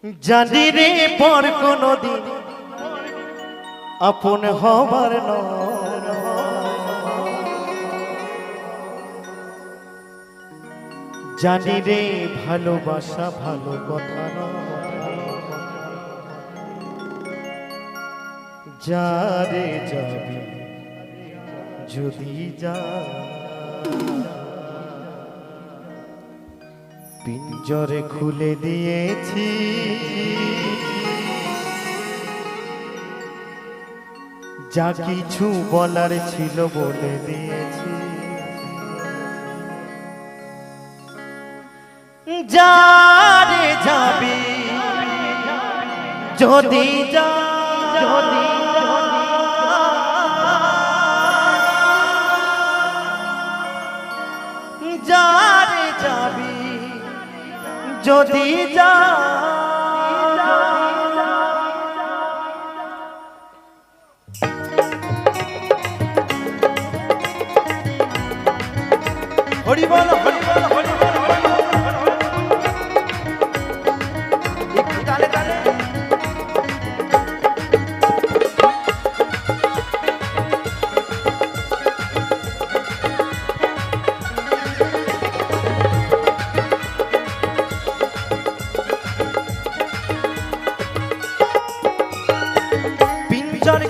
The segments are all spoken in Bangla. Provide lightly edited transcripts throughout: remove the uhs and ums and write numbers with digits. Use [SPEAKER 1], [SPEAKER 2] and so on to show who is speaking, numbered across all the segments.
[SPEAKER 1] জানি রে পর কোনদিন আপন হবার জানি রে ভালোবাসা ভালো কথা যারে যাবি যদি যা পিঞ্জরে খুলে দিয়েছি যা কিছু বলার ছিল বলে দিয়েছি যারে যাবি যদি যা যারে যাবি যদি যা হরি বল হরি বল হরি বল একটু তালে তালে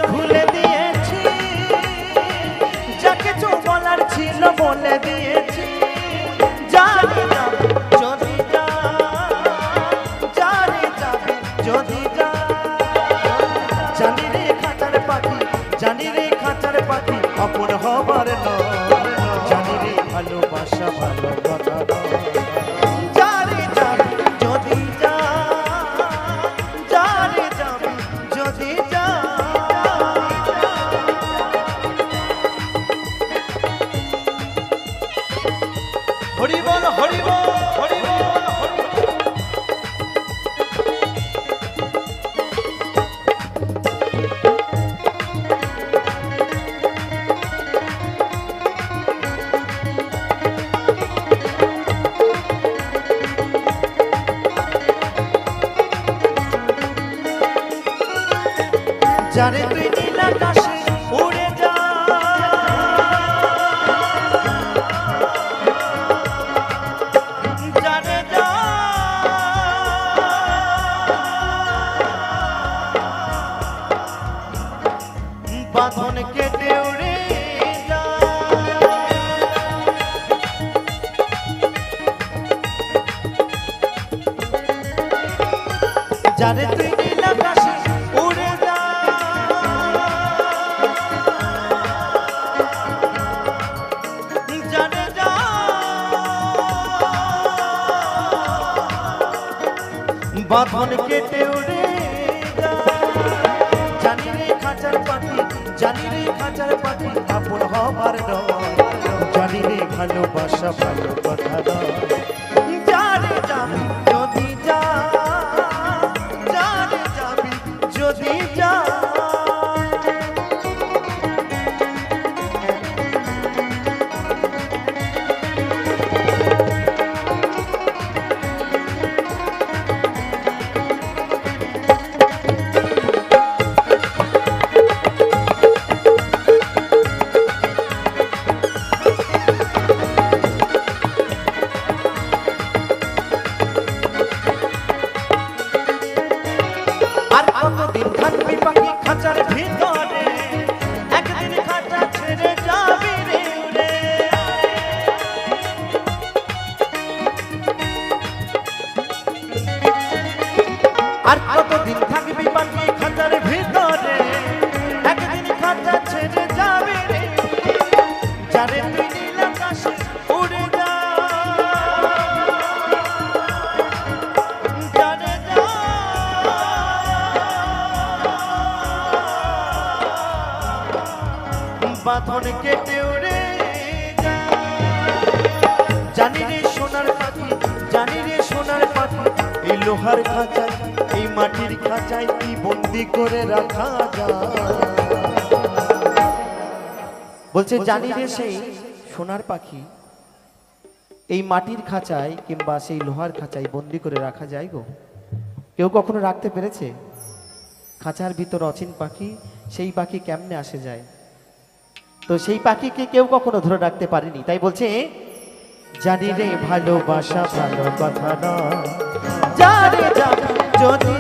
[SPEAKER 1] খুলে দিয়েছি যা কিছু বলার ছিল বলে দিয়েছি জানি যাবে যদি যা যারে যাবে যদি যা জানি রে খাঁচার পাখি জানি রে খাঁচার পাখি অপর হবার নয় জানি রে ভালোবাসা ভালো কথা যারে যাবে যদি যা যারে যাবে যদি যা হরি বল হরি বল হরি বল যারে তুই নীল আকাশে উড়ে যা যারে যা বাঁধন কেটে উড়ে যা যারে তুই নীল আকাশে উড়ে যা যারে যা বাঁধন কেটে উড়ে যা জানি রে খাঁচার পাখি জানি রে খাঁচার পাখি আপন হবার নয় জানি রে ভালোবাসা ভালো কথা নয় যারে যাবি যদি যা যারে যাবি যদি যা আর কতদিন থাকবি পাখি খাঁচার ভিতরে একদিন খাঁচা ছেড়ে যাবি রে উড়ে আর কতদিন থাকবি পাখি খাঁচার ভিতরে একদিন খাঁচা ছেড়ে যাবি রে যারে তুই নীল আকাশে উড়ে যা যারে যা বাঁধন কেটে উড়ে যা জানি রে সোনার পাখি জানি রে সোনার পাখি এই লোহার খাঁচায় এই মাটির খাঁচায় কি বন্দি করে রাখা যায় বলছে জানি রে সেই সোনার পাখি এই মাটির খাঁচায় কিংবা সেই লোহার খাঁচায় বন্দি করে রাখা যায় গো। কেউ কখনো রাখতে পেরেছে? খাঁচার ভিতর অচিন পাখি, সেই পাখি কেমনে আসে যায়? তো সেই পাখিকে কেউ কখনো ধরে রাখতে পারেনি। তাই বলছে, জানি রে ভালোবাসা ভালো কথা নয়, জানি জানি যদি